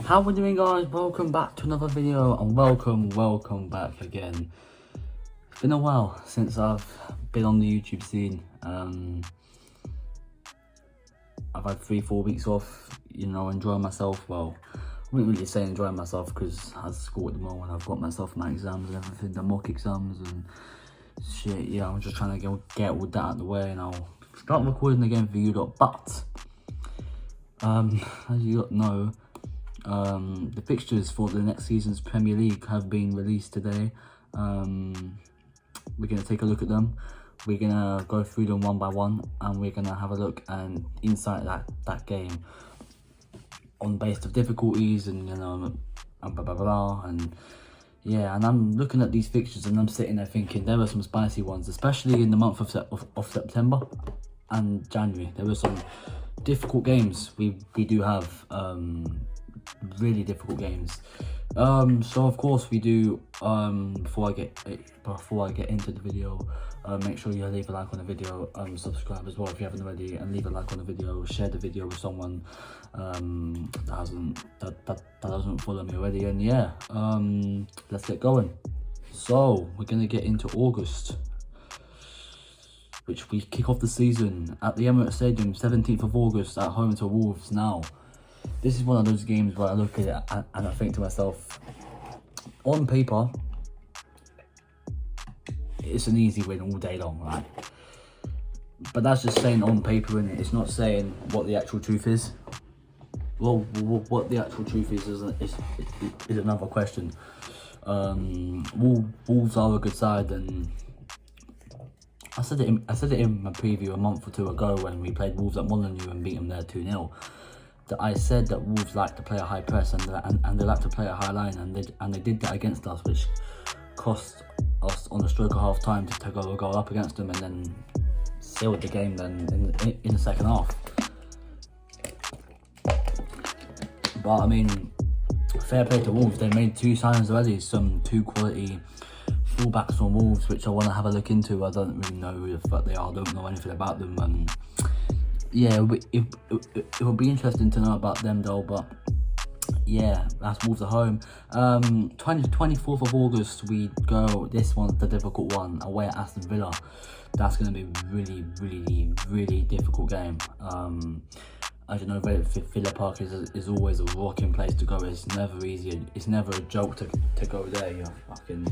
How we doing, guys? Welcome back to another video, and welcome back again. It's been a while since I've been on the YouTube scene. I've had 3-4 weeks off, enjoying myself. Well, I wouldn't really say enjoying myself because I'm at school at the moment. I've got myself my exams and everything, the mock exams and shit. Yeah, I'm just trying to get all that out of the way, and I'll start recording again for you lot. But as you lot know, the fixtures for the next season's Premier League have been released today. We're going to take a look at them. We're going to go through them one by one, and we're going to have a look and insight that game on based of difficulties and and blah blah blah. And yeah, and I'm looking at these fixtures and I'm sitting there thinking there were some spicy ones, especially in the month of September and January. There were some difficult games. We do have really difficult games. So of course we do. Before I get into the video, make sure you leave a like on the video, subscribe as well if you haven't already, and leave a like on the video. Share the video with someone that doesn't follow me already. And yeah, let's get going. So we're gonna get into August, which we kick off the season at the Emirates Stadium, 17th of August, at home to Wolves. Now, this is one of those games where I look at it and I think to myself, on paper, it's an easy win all day long, right? But that's just saying on paper, innit? It's not saying what the actual truth is. Well, what the actual truth is another question. Wolves are a good side, and I said it in my preview a month or two ago when we played Wolves at Molineux and beat them there 2-0. That I said that Wolves like to play a high press and they like to play a high line, and they did that against us, which cost us on the stroke of half time to go a goal up against them, and then sealed the game then in the second half. But I mean, fair play to Wolves. They made 2 signings already, some 2 quality fullbacks from Wolves, which I want to have a look into. I don't really know who the fuck they are. I don't know anything about them. Yeah, it will be interesting to know about them though. But yeah, that's Wolves at home. 24th of August we go. This one's the difficult one, away at Aston Villa. That's going to be really difficult game. As you know, Villa Park is always a rocking place to go. It's never easy. It's never a joke to go there. You're fucking,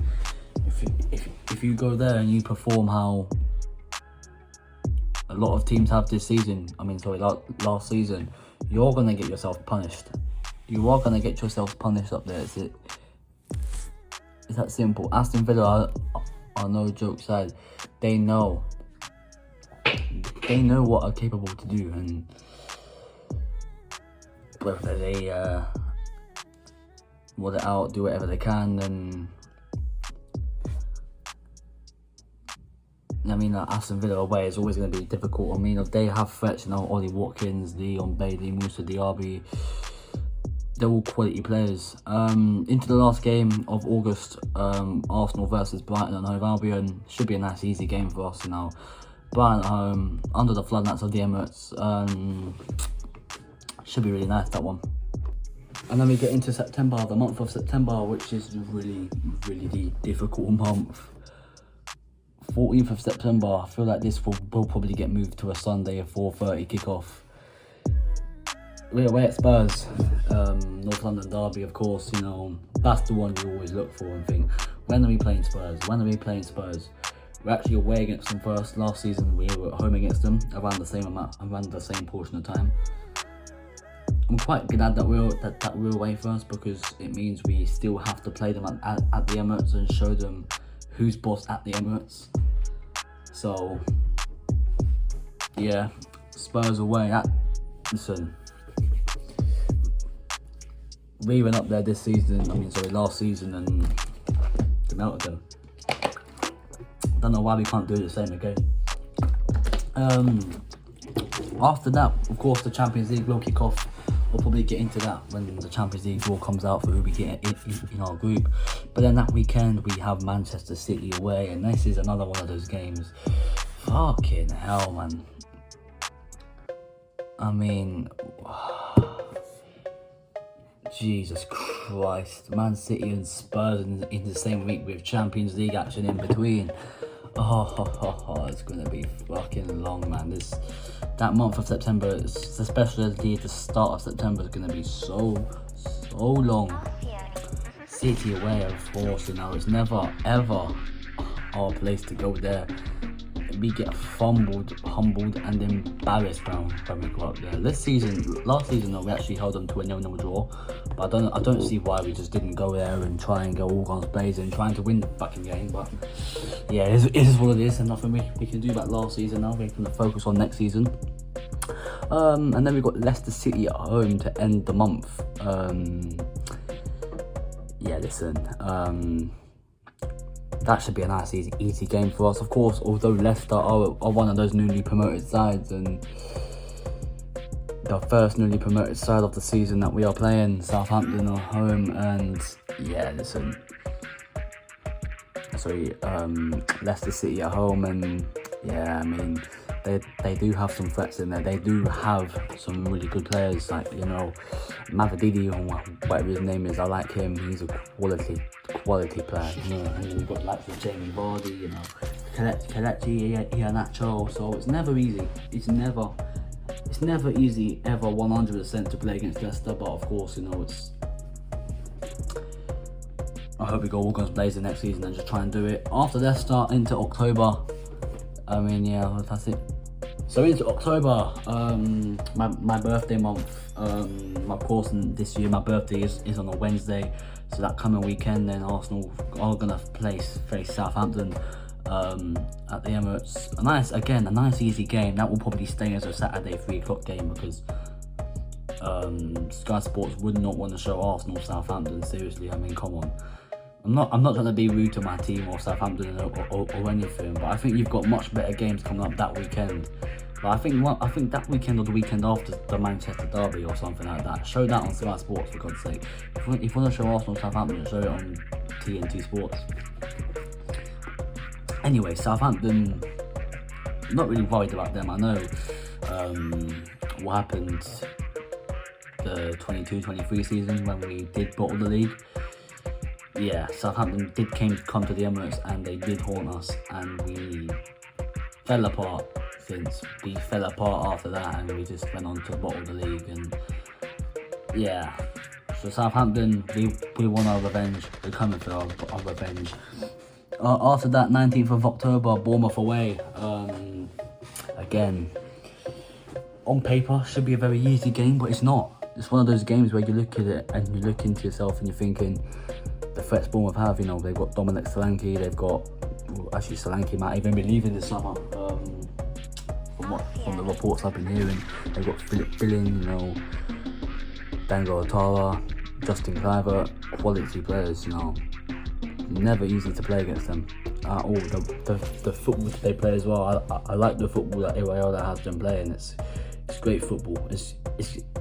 if you go there and you perform how a lot of teams have this season, last season, you're going to get yourself punished. You are going to get yourself punished up there. It's that simple. Aston Villa are no joke side. They know what are capable to do, and whether they want it out, do whatever they can, then Aston Villa away is always going to be difficult. They have threats, Ollie Watkins, Leon Bailey, Moussa Diaby. They're all quality players. Into the last game of August, Arsenal versus Brighton at home. Albion should be a nice, easy game for us. Brighton at home, under the floodlights of the Emirates. Should be really nice, that one. And then we get into September, the month of September, which is really difficult month. 14th of September, I feel like this will probably get moved to a Sunday at 4:30 kickoff. We're away at Spurs, North London derby, of course. That's the one you always look for and think, when are we playing Spurs? We're actually away against them first. Last season we were at home against them around the same portion of time. I'm quite glad that we're away first, because it means we still have to play them at the Emirates and show them who's boss at the Emirates. So yeah, Spurs away. Listen, we went up there last season, and demoted them. Don't know why we can't do the same again. After that, of course, the Champions League will kick off. We'll probably get into that when the Champions League draw comes out for who we get in our group. But then that weekend we have Manchester City away, and this is another one of those games. Fucking hell, man. Jesus Christ. Man City and Spurs in the same week with Champions League action in between. It's gonna be fucking long, man. That month of September, especially the start of September, is gonna be so long. City away, of course, it's never ever our place to go there. We get humbled and embarrassed when we go up there. Last season, we actually held them to a 0-0 draw, but I don't see why we just didn't go there and try and go all guns blazing, trying to win the fucking game. But yeah, it is what it is, and nothing we can do about last season. Now we're going to focus on next season. And then we've got Leicester City at home to end the month. That should be a nice easy game for us, of course, although Leicester are one of those newly promoted sides, and the first newly promoted side of the season that we are playing. Southampton are home, and Leicester City at home, and they do have some threats in there. They do have some really good players, like, Mavadidi, or whatever his name is. I like him. He's a quality player. And you've got likes of Jamie Vardy, Kelechi Iheanacho. So it's never easy. It's never easy ever 100% to play against Leicester. But of course, I hope we go all guns blazing next season and just try and do it. After Leicester, into October. That's it. So into October, my birthday month. Of course, this year my birthday is on a Wednesday, so that coming weekend, then Arsenal are gonna face Southampton at the Emirates. A nice easy game. That will probably stay as a Saturday 3 o'clock game, because Sky Sports would not want to show Arsenal Southampton. Seriously, come on. I'm not trying to be rude to my team or Southampton or anything, but I think you've got much better games coming up that weekend. But I think that weekend or the weekend after the Manchester derby or something like that. Show that on Sky Sports, for God's sake. If you want to show Arsenal Southampton, show it on TNT Sports. Anyway, Southampton, not really worried about them. I know what happened the 22-23 season when we did bottle the league. Yeah, Southampton did come to the Emirates, and they did haunt us, and we fell apart after that, and we just went on to bottle the league. And yeah, so Southampton, we won our revenge. We're coming for our revenge. After that, 19th of October, Bournemouth away. Again, on paper, should be a very easy game, but it's not. It's one of those games where you look at it and you look into yourself and you're thinking, the threats Bournemouth have, they've got Dominic Solanke, actually Solanke might even be leaving this summer, from the reports I've been hearing. They've got Philip Billing, Dango Otara, Justin Kluivert, quality players, never easy to play against them at all. The football they play as well, I like the football that Iraola has been playing. It's great football.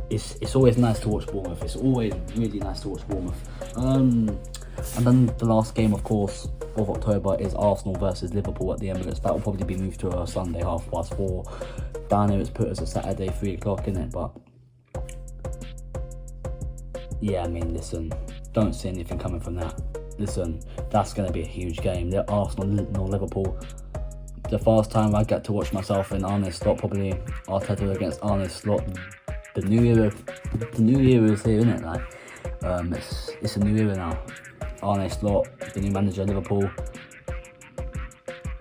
It's always nice to watch Bournemouth. It's always really nice to watch Bournemouth. And then the last game, of course, of October is Arsenal versus Liverpool at the Emirates. That will probably be moved to a Sunday 4:30. Down here it's put as a Saturday 3 o'clock, innit? But yeah, listen, don't see anything coming from that. Listen, that's going to be a huge game. The Arsenal or Liverpool. The first time I get to watch myself in Arne Slot, probably Arteta against Arne Slot. The new era is here, isn't it? It's a new era now. Arne Slot, the new manager of Liverpool.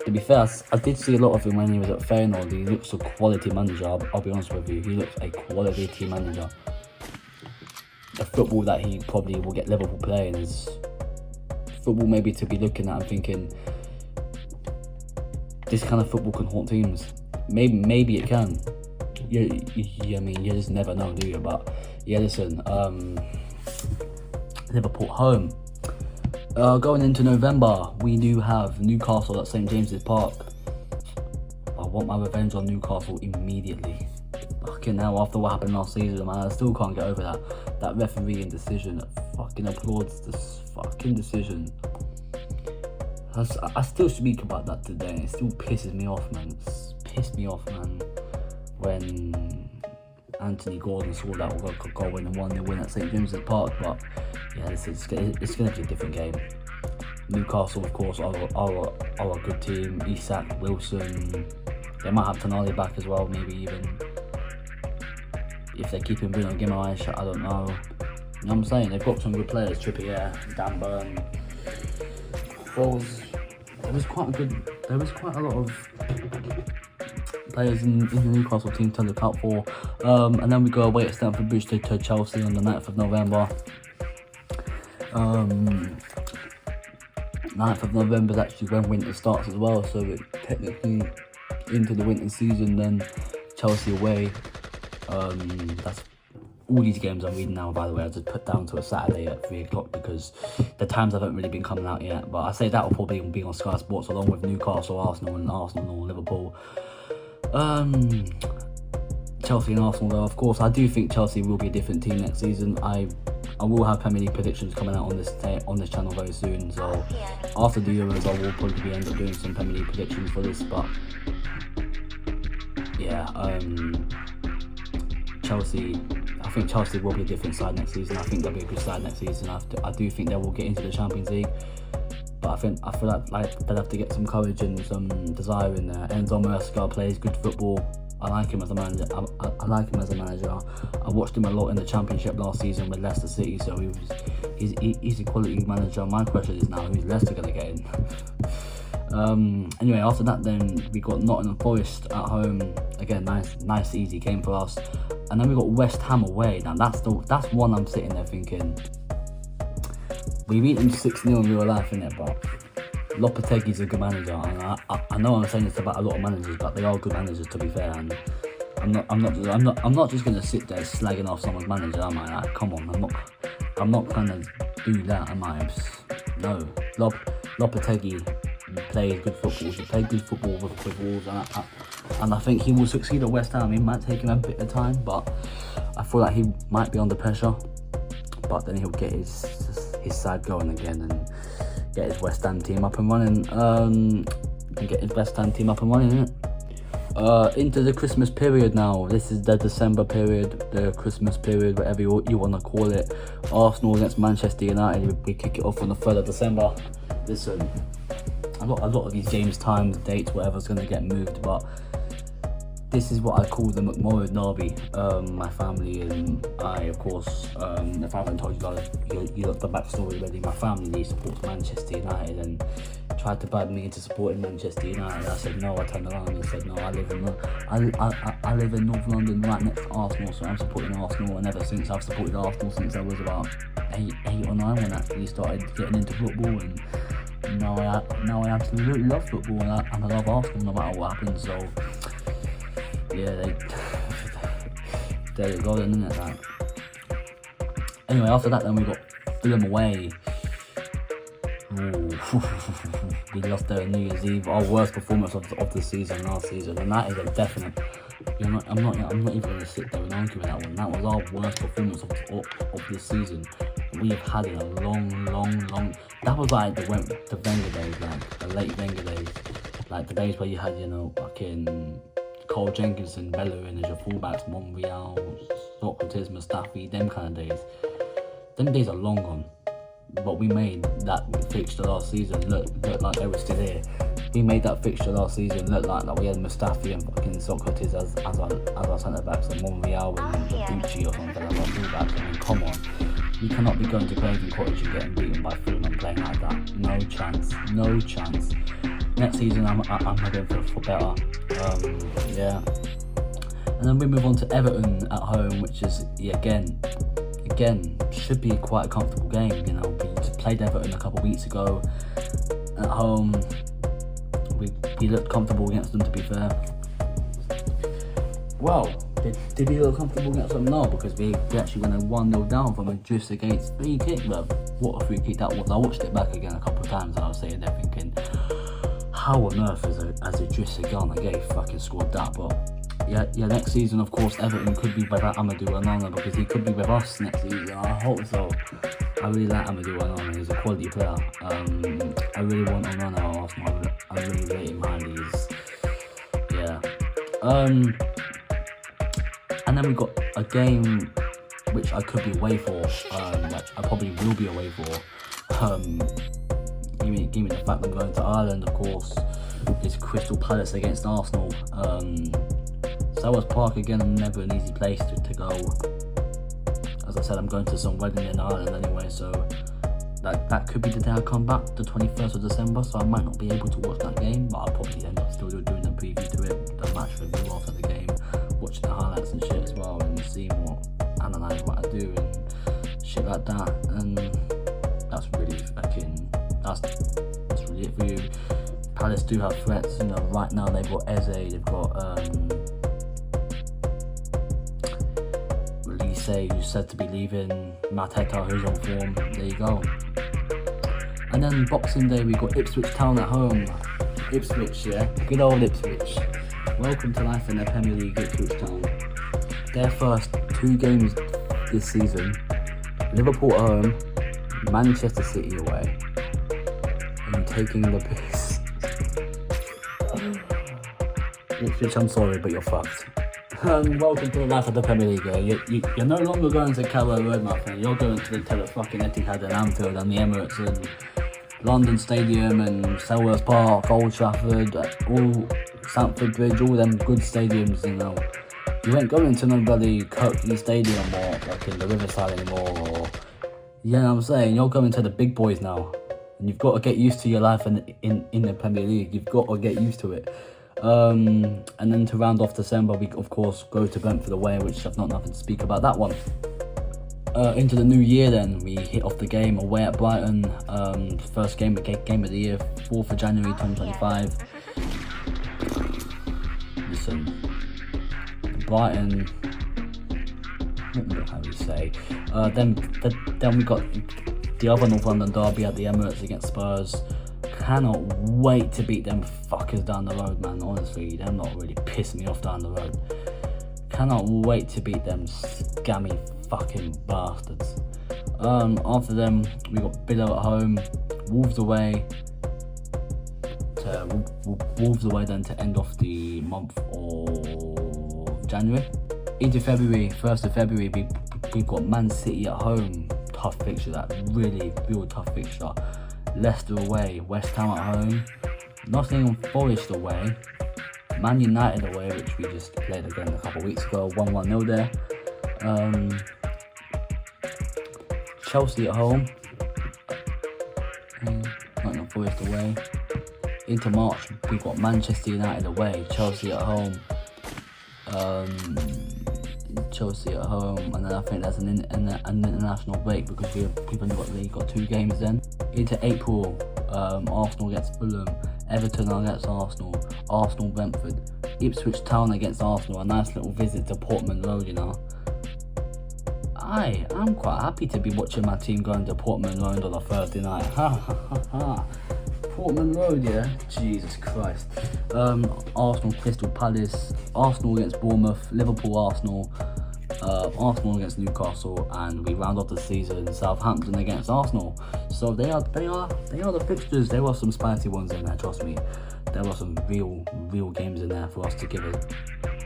To be fair, I did see a lot of him when he was at Feyenoord. He looks a quality manager. I'll be honest with you. He looks a quality team manager. The football that he probably will get Liverpool playing is football maybe to be looking at and thinking, this kind of football can haunt teams. Maybe it can. You just never know, do you? But yeah, listen, Liverpool home. Going into November, we do have Newcastle at St James's Park. I want my revenge on Newcastle immediately. Fucking hell, after what happened last season, man, I still can't get over that refereeing decision. That fucking applauds this fucking decision. I still speak about that today. It still pisses me off, man. It's pissed me off, man. When Anthony Gordon scored that goal in a 1-0 win at St James's Park. But yeah, it's going to be a different game. Newcastle, of course, are a good team. Isak, Wilson, they might have Tonali back as well, maybe even if they keep him Bruno Guimaraes, I don't know. You know what I'm saying? They've got some good players, Trippier, Dan Burn. There was quite a lot of players in the Newcastle team to look out for. And then we go away at Stamford Bridge to Chelsea on the 9th of November. 9th of November is actually when winter starts as well, so we're technically into the winter season. Then Chelsea away. That's all these games I'm reading now, by the way. I just put down to a Saturday at 3 o'clock because the times haven't really been coming out yet. But I say that will probably be on Sky Sports along with Newcastle, Arsenal, and Liverpool. Chelsea and Arsenal, though, of course, I do think Chelsea will be a different team next season. I will have Premier League predictions coming out on this channel very soon. So after the Euros, I will probably end up doing some Premier League predictions for this. But yeah, Chelsea. I think Chelsea will be a different side next season. I think they'll be a good side next season. I do think they will get into the Champions League. But I feel like they'll have to get some courage and some desire in there. Enzo Maresca plays good football. I like him as a manager. I like him as a manager. I watched him a lot in the Championship last season with Leicester City, so he's a quality manager. My question is now, who's Leicester going to get in? Anyway, after that, then we got Nottingham Forest at home. Again, nice, easy game for us. And then we got West Ham away. Now that's one I'm sitting there thinking, we beat them 6-0 in real life, innit? But Lopetegui's a good manager, and I know I'm saying this about a lot of managers, but they are good managers, to be fair. And I'm not just gonna sit there slagging off someone's manager, am I? Like, come on, I'm not gonna do that, am I? No, Lopetegui plays good football. He played good football with Wolves, and I think he will succeed at West Ham. It might take him a bit of time, but I feel like he might be under pressure. But then he'll get his side going again and get his West Ham team up and running. Into the Christmas period now. This is the December period, the Christmas period, whatever you want to call it. Arsenal against Manchester United. We kick it off on the 3rd of December. Listen, a lot of these games, times, dates, whatever's going to get moved, but this is what I call the McMorrow Derby. My family and I, of course, if I haven't told you guys, you got the backstory already. My family supports Manchester United and tried to bribe me into supporting Manchester United. I said no. I turned around and said no. I live in North London, right next to Arsenal, so I'm supporting Arsenal. And ever since, I've supported Arsenal since I was about eight or 9 when I actually started getting into football. And now I absolutely love football, and I love Arsenal no matter what happens. So yeah, they're golden, isn't it? That. Anyway, after that, then we got Fulham away. Ooh. We lost there on New Year's Eve. Our worst performance of the season last season, and that is a definite. I'm not even going to sit there and argue with that one. That was our worst performance of this season we've had in a long. That was like the Wenger days, like the late Wenger days, like the days where you had fucking Cole Jenkinson, Bellerin as your fullbacks, Monreal, Socrates, Mustafi, them kind of days. Them days are long gone. But we made that fixture last season look like they were still here. We made that fixture last season look like we had Mustafi and fucking Socrates as our centre backs, and Monreal and Bucci or something as our fullbacks. I mean, come on. You cannot be going to Craven Cottage and getting beaten by Fulham and playing like that. No chance. Next season, I'm hoping for better. Yeah. And then we move on to Everton at home, which is again should be quite a comfortable game. You know, we just played Everton a couple of weeks ago at home. We looked comfortable against them, to be fair. Well, did we look comfortable against them? No, because we actually went 1-0 down from a Driss against free kick. But what a free kick that was. I watched it back again a couple of times and I was sitting there thinking, how on earth has a Driss again fucking scored that? But yeah, next season, of course, Everton could be without Amadou Onana, because he could be with us next season. I hope so. I really like Amadou Onana. He's a quality player. I really want Onana at Arsenal. I really rate him highly. And And then we got a game which I could be away for, like I probably will be away for. Give me the fact I'm going to Ireland, of course. It's Crystal Palace against Arsenal. Selhurst Park again, never an easy place to go. As I said, I'm going to some wedding in Ireland anyway, so that could be the day I come back, the 21st of December, so I might not be able to watch that game, but I'll probably end up still doing a preview to it, the match review after the game, watching the highlights and shit as well, and seeing what, analyse what I do and shit like that. And that's really that's really it for you. Palace do have threats, you know, right now they've got Eze, they've got who's said to be leaving, Mateta who's on form, there you go. And then Boxing Day we got Ipswich Town at home. Ipswich, yeah, good old Ipswich. Welcome to life in the Premier League, Ipswich Town. Their first 2 games this season, Liverpool at home, Manchester City away, and taking the piss. Ipswich, I'm sorry, but you're fucked. Welcome to the life of the Premier League. You're no longer going to Carrow Road, my friend. You're going to the fucking Etihad and Anfield and the Emirates and London Stadium and Selhurst Park, Old Trafford, all Stamford Bridge, all them good stadiums, you know. You ain't going to no bloody Kirkley Stadium or like in the Riverside anymore, or you know what I'm saying. You're going to the big boys now, and you've got to get used to your life in the Premier League. You've got to get used to it. And then to round off December, we of course go to Brentford away, which I've not nothing to speak about that one. Into the new year then, we hit off the game away at Brighton, first game of the year, 4th of January 2025. Listen, Brighton, how do you say, then we got the other North London derby at the Emirates against Spurs. Cannot wait to beat them fuckers down the road, man. Honestly, they're not really pissing me off down the road. Cannot wait to beat them scammy fucking bastards. After them, we got Villa at home, Wolves away. Wolves away then to end off the month of January. Into February, 1st of February, we've got Man City at home. Tough fixture, that really real tough fixture. Leicester away, West Ham at home, Nottingham Forest away, Man United away, which we just played again a couple of weeks ago, 1-1-0 there. Chelsea at home, Nottingham Forest away. Into March, we've got Manchester United away, Chelsea at home, and then I think that's an international break because we've only got 2 games then. Into April, Arsenal against Fulham, Everton against Arsenal, Arsenal Brentford, Ipswich Town against Arsenal, a nice little visit to Portman Road, you know. I'm quite happy to be watching my team going to Portman Road on a Thursday night. Portman Road, yeah? Jesus Christ. Arsenal Crystal Palace, Arsenal against Bournemouth, Liverpool Arsenal, Arsenal against Newcastle, and we round off the season Southampton against Arsenal. So they are the fixtures. There were some spicy ones in there, trust me. There were some real games in there for us to give it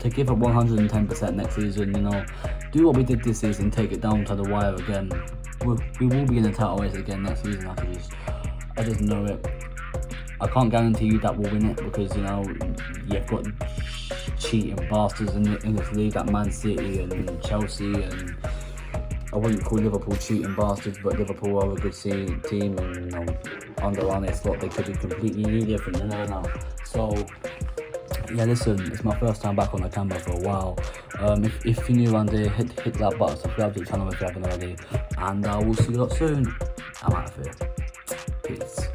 110% next season, you know. Do what we did this season, take it down to the wire again. We will be in the title race again next season. I just know it. I can't guarantee you that we'll win it because, you know, you've got cheating bastards in this league like Man City and Chelsea, and I wouldn't call Liverpool cheating bastards, but Liverpool are a good team, and, you know, under Arne Slot they could be completely different, you never know. So yeah, listen, it's my first time back on the camera for a while. If you're new around here, hit that button, subscribe to the channel if you haven't already, and we'll see you lot soon. I'm out of here. Peace.